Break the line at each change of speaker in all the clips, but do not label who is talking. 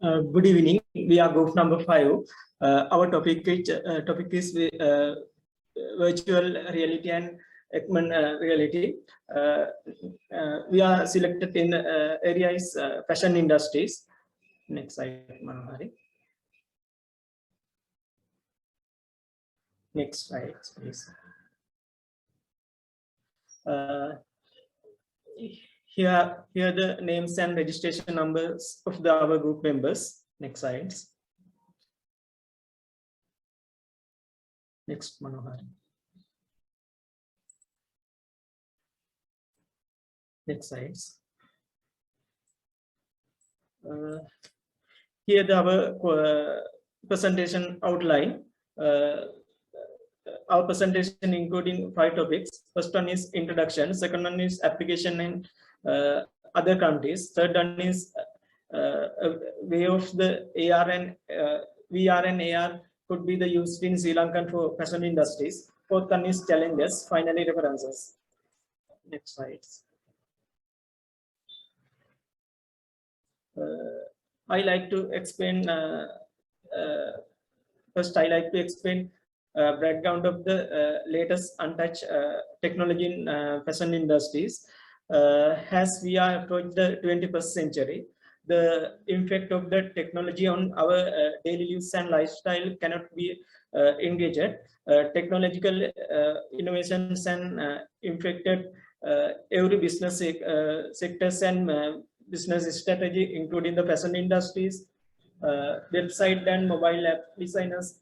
Good evening. We are group number 5. Our topic is virtual reality and augmented reality. We are selected in area is fashion industries. Next slide, Manohari. Next slide, please. Here the names and registration numbers of our group members. Next slides. Next, Manohar. Next slides. Here our presentation outline. Our presentation including 5 topics. First one is introduction. Second one is application in other countries. Third one is way of the AR and VR and AR could be the used in Sri Lankan for fashion industries. Fourth one is challenges. Finally, references. Next slides. I like to explain. First, I like to explain background of the latest untouched technology in fashion industries. As we are approaching the 21st century, the impact of the technology on our daily use and lifestyle cannot be engaged. Technological innovations and impacted every business sectors and business strategy, including the fashion industries. Website and mobile app designers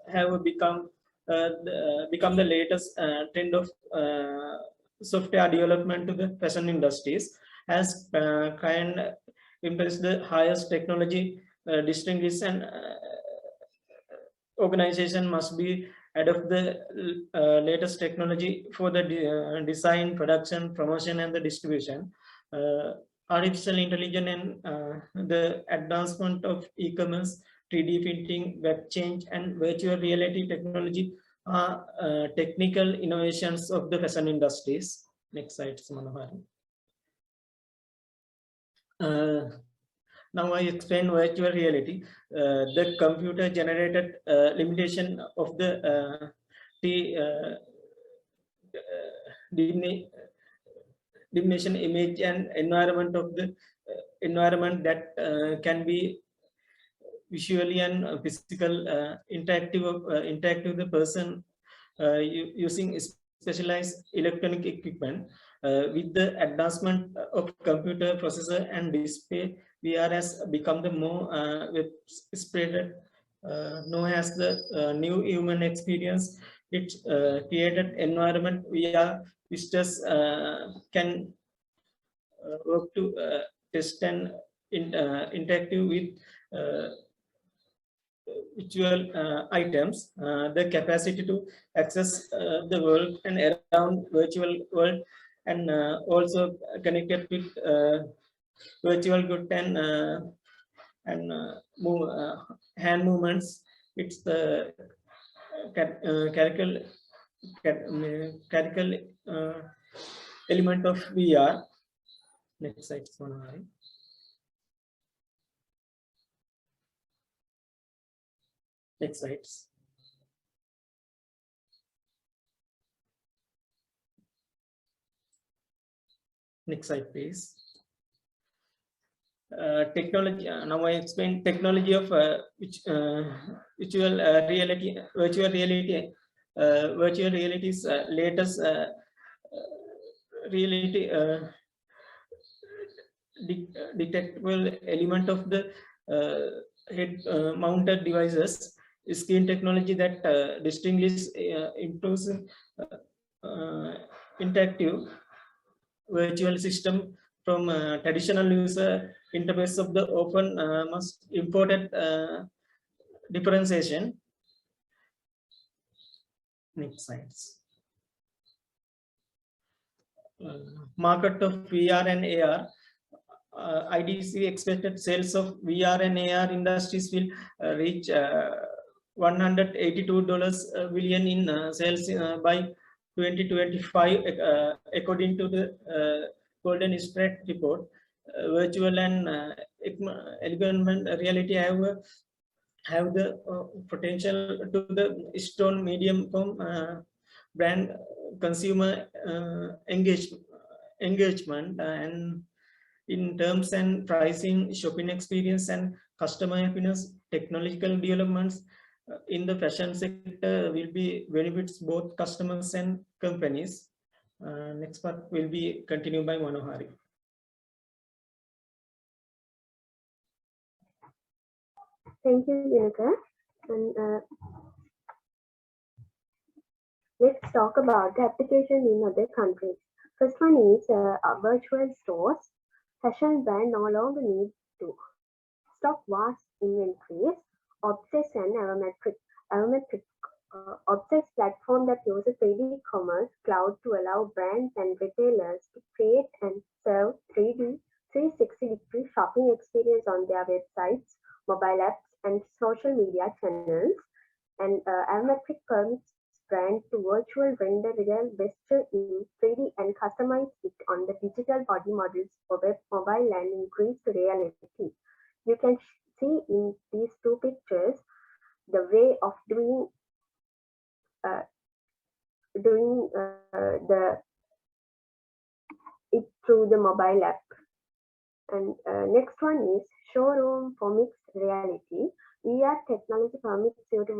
have become the latest trend of software development to the fashion industries. As K.A.D.M impress the highest technology, distinguished and organization must be adopt the latest technology for the design, production, promotion, and the distribution. Artificial intelligence and the advancement of e-commerce, 3D printing, web change, and virtual reality technology are technical innovations of the fashion industries. Next slide, Manohar. Now I explain virtual reality. The computer-generated limitation of the dimension image and environment of the environment that can be visually and physical interactive the person using specialized electronic equipment. With the advancement of computer processor and display, VR has become the more spread known as the new human experience. It created environment VR visitors can work to test and interactive with virtual items. The capacity to access the world and around virtual world, and also connected with virtual good and hand movements. It's the character element of VR. Next slide. Next slides. Next slide, please. Technology. Now I explain technology of virtual reality. Virtual reality's latest reality detectable element of the head-mounted devices. Screen technology that distinguishes improves interactive virtual system from traditional user interface of the often most important differentiation. Next slides. Market of VR and AR. IDC expected sales of VR and AR industries will reach $182 billion in sales by 2025, according to the Golden Spread report. Virtual and augmented reality have the potential to the strong medium from brand consumer engagement and in terms and pricing, shopping experience, and customer happiness. Technological developments in the fashion sector will be benefits both customers and companies. Next part will be continued by Manohari.
Thank you, Jennifer. And let's talk about the application in other countries. First one is virtual stores. Fashion brand no longer need to stock vast inventories. Obsess and Obsess platform that uses 3D commerce cloud to allow brands and retailers to create and serve 3D 360-degree shopping experience on their websites, mobile apps, and social media channels. And Avmetric permits brand to virtual render real vesture in 3D and customize it on the digital body models for web, mobile, and increased reality. You can see in these two pictures the way of doing the it through the mobile app. And next one is showroom for mixed reality. VR technology permits you to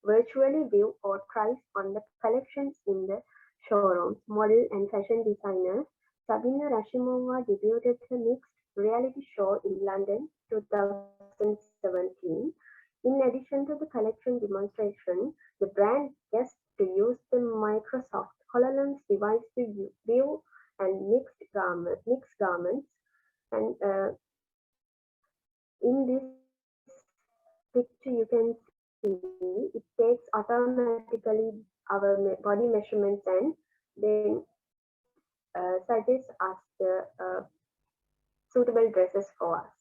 virtually view or try on the collections in the showrooms. Model and fashion designer Sabina Rashimova debuted a mixed reality show in London 2017. In addition to the collection demonstration, the brand gets to use the Microsoft HoloLens device to view and mix garments. And in this picture, you can see it takes automatically our body measurements and then suggests us the suitable dresses for us.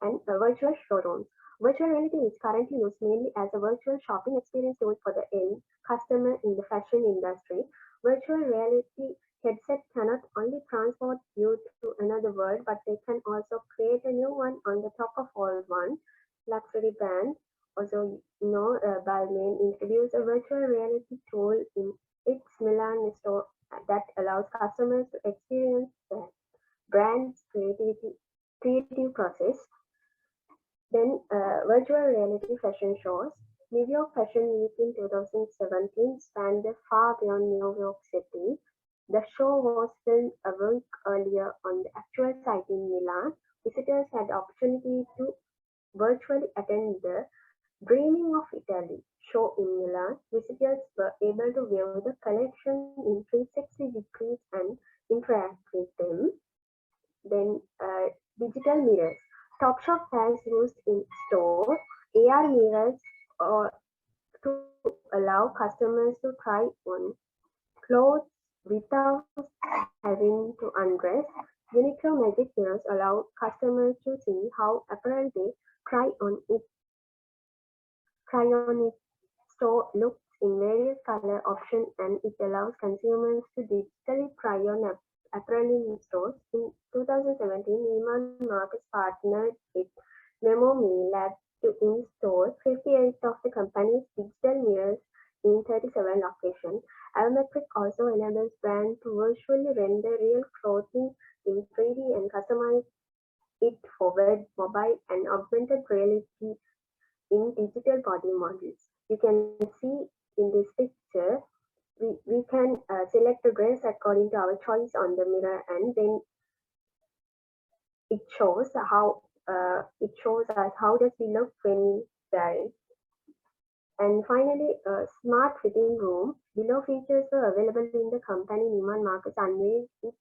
And virtual showrooms. Virtual reality is currently used mainly as a virtual shopping experience tool for the end customer in the fashion industry. Virtual reality headset cannot only transport you to another world, but they can also create a new one on the top of all one. Luxury brand, also Balmain, introduced a virtual reality tool in its Milan store that allows customers to experience the brand's creative process. Then virtual reality fashion shows. New York Fashion Week in 2017 spanned far beyond New York City. The show was filmed a week earlier on the actual site in Milan. Visitors had the opportunity to virtually attend the Dreaming of Italy show in Milan. Visitors were able to view the collection in 360 degrees and interact with them. Then digital mirrors. Topshop has used in store AR mirrors to allow customers to try on clothes without having to undress. Uniqlo Magic Mirrors allow customers to see how apparel they try on its store looks in various color options, and it allows consumers to digitally try on apparel in stores. In 2017, M.R.K.N partnered with Memo.me Lab to install 58 of the company's digital mirrors in 37 locations. Avmetric also enables brands to virtually render real clothing in 3D and customize it for web, mobile, and augmented reality in digital body models. You can see in this picture, we can select a dress according to our choice on the mirror, and then it shows us how does we look when we wear it. And finally, smart fitting room. Below features were available in the company Neiman Marcus unveiled its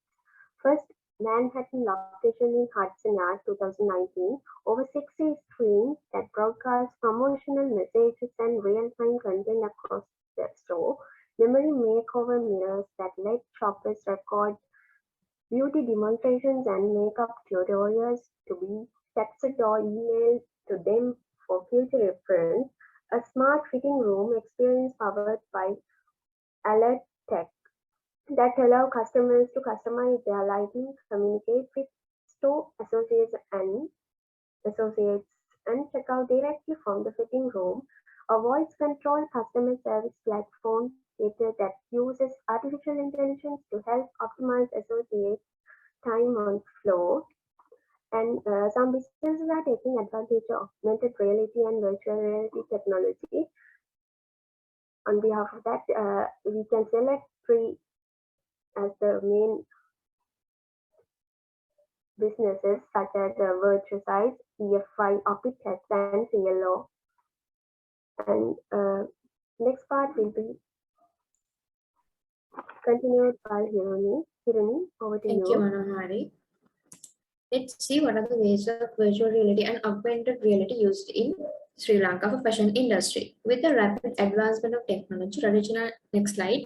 first Manhattan location in Hudson Yards 2019. Over 60 screens that broadcast promotional messages and real-time content across the store. Memory makeover mirrors that let shoppers record beauty demonstrations and makeup tutorials to be texted or emailed to them for future reference. A smart fitting room experience powered by Alert Tech that allow customers to customize their lighting, communicate with store associates and check out directly from the fitting room. A voice-controlled customer service platform catered that uses artificial intelligence to help optimize associates' time on floor. And some businesses are taking advantage of augmented reality and virtual reality technology. On behalf of that, we can select three as the main businesses such as Virtual Sites, EFI, Opitex, and CLO. And next part will be continued by Hiruni. Hiruni, over to
Thank you, Manohari. Let's see what are the ways of virtual reality and augmented reality used in Sri Lanka for fashion industry. With the rapid advancement of technology, next slide.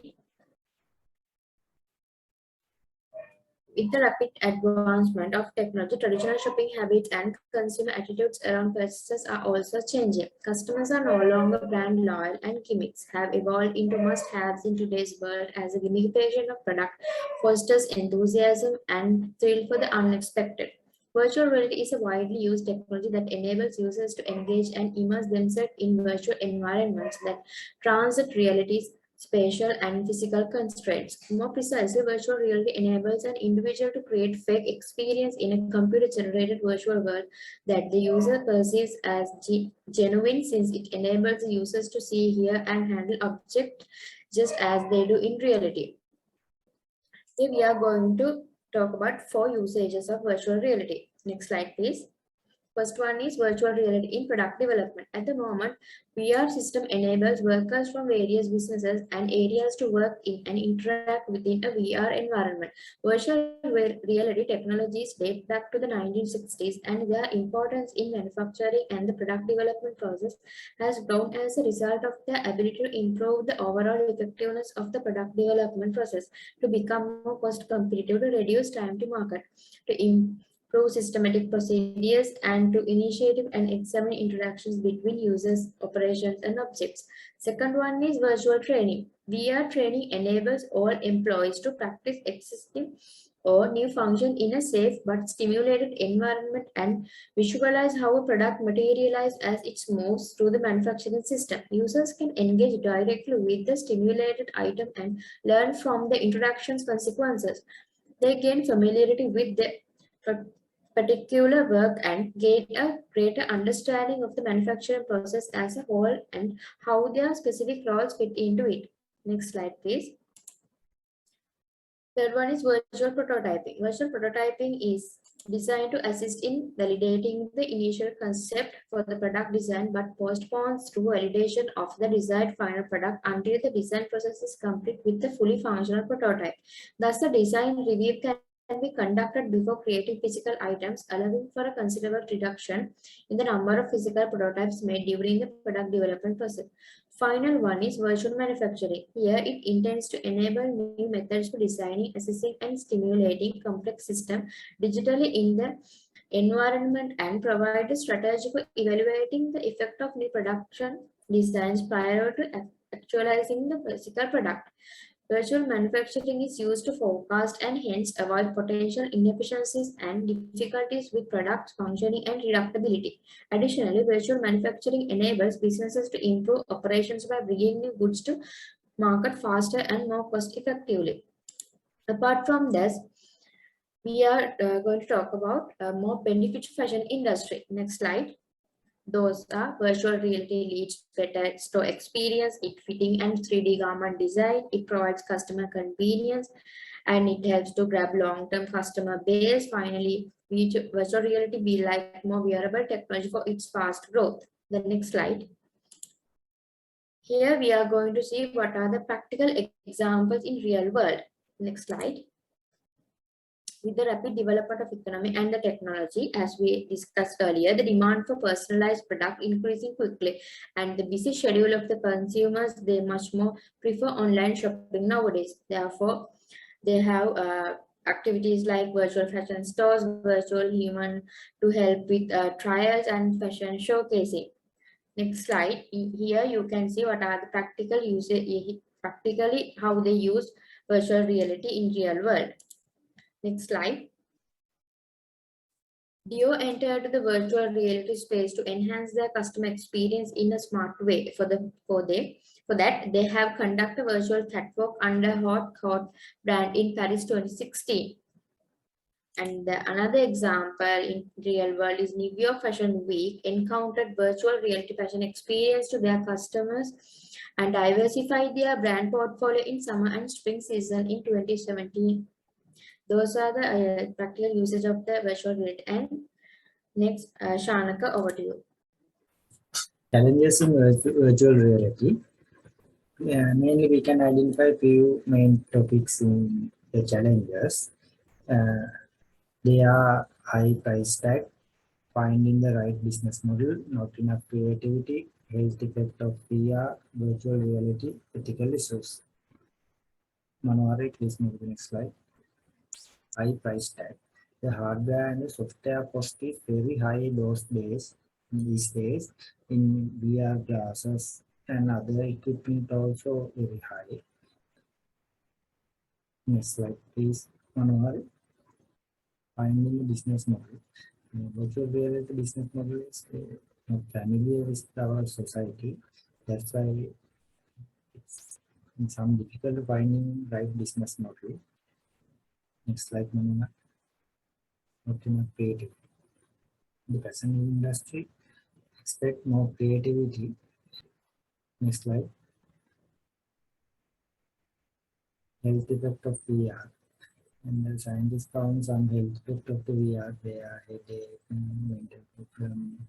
With the rapid advancement of technology, traditional shopping habits and consumer attitudes around purchases are also changing. Customers are no longer brand loyal, and gimmicks have evolved into must-haves in today's world as a gamification of product fosters enthusiasm and thrill for the unexpected. Virtual reality is a widely used technology that enables users to engage and immerse themselves in virtual environments that transit realities, spatial and physical constraints. More precisely, virtual reality enables an individual to create fake experience in a computer-generated virtual world that the user perceives as genuine, since it enables the users to see, hear, and handle objects just as they do in reality. Here we are going to talk about 4 usages of virtual reality. Next slide, please. First one is virtual reality in product development. At the moment, VR system enables workers from various businesses and areas to work in and interact within a VR environment. Virtual reality technologies date back to the 1960s, and their importance in manufacturing and the product development process has grown as a result of their ability to improve the overall effectiveness of the product development process, to become more cost competitive, to reduce time to market, to improve systematic procedures, and to initiate and examine interactions between users, operations, and objects. Second one is virtual training. VR training enables all employees to practice existing or new function in a safe but stimulated environment and visualize how a product materializes as it moves through the manufacturing system. Users can engage directly with the stimulated item and learn from the interaction's consequences. They gain familiarity with the particular work and gain a greater understanding of the manufacturing process as a whole and how their specific roles fit into it. Next slide, please. Third one is virtual prototyping. Virtual prototyping is designed to assist in validating the initial concept for the product design, but postpones through validation of the desired final product until the design process is complete with the fully functional prototype. Thus, the design review can be conducted before creating physical items, allowing for a considerable reduction in the number of physical prototypes made during the product development process. Final one is virtual manufacturing. Here it intends to enable new methods for designing, assessing, and stimulating complex systems digitally in the environment and provide a strategy for evaluating the effect of new production designs prior to actualizing the physical product. Virtual manufacturing is used to forecast and hence avoid potential inefficiencies and difficulties with products functioning and reductibility. Additionally, virtual manufacturing enables businesses to improve operations by bringing new goods to market faster and more cost effectively. Apart from this, we are going to talk about more beneficial fashion industry. Next slide. Those are virtual reality leads better store experience, it fitting and 3D garment design, it provides customer convenience, and it helps to grab long-term customer base. Finally, virtual reality be like more wearable technology for its fast growth. The next slide. Here we are going to see what are the practical examples in real world. Next slide. With the rapid development of economy and the technology, as we discussed earlier, the demand for personalized product increasing quickly, and the busy schedule of the consumers, they much more prefer online shopping nowadays. Therefore, they have activities like virtual fashion stores, virtual human to help with trials and fashion showcasing. Next slide. Here you can see what are the practical usage, practically how they use virtual reality in real world. Next slide. Dio entered the virtual reality space to enhance their customer experience in a smart way. For that, they have conducted a virtual catwalk under Hot Coat brand in Paris 2016. And another example in real world is New York Fashion Week encountered virtual reality fashion experience to their customers and diversified their brand portfolio in summer and spring season in 2017. Those are the practical usage of the virtual reality. And next, Shanaka, over to you.
Challenges in virtual reality. Mainly, we can identify few main topics in the challenges. They are high price tag, finding the right business model, not enough creativity, health effect of VR, virtual reality, ethical issues. Manohari, please move to the next slide. High price tag. The hardware and the software cost is very high these days in VR glasses and other equipment also very high. Next slide, please. Manohari. Finding the business model. Virtual reality business model is not familiar with our society. That's why it's some difficult finding right business model. Next slide, Manana. Not creative. The fashion industry expect more creativity. Next slide. Health effect of VR. And the scientists found some health effect of the VR. They are headache, mental problem,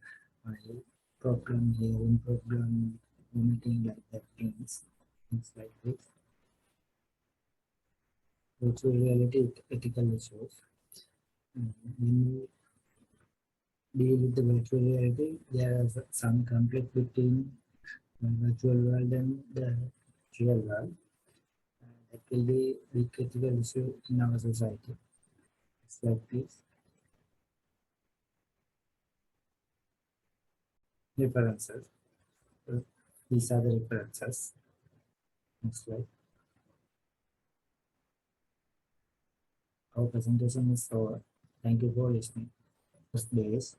eye problem, hearing problem, vomiting, like that things. Next slide, please. Virtual reality ethical issues. When we deal with the virtual reality, there is some conflict between the virtual world and the real world. That will be a big ethical issue in our society. Next slide, please. References. These are the references. Next slide. Our presentation is over. Thank you for listening. First days.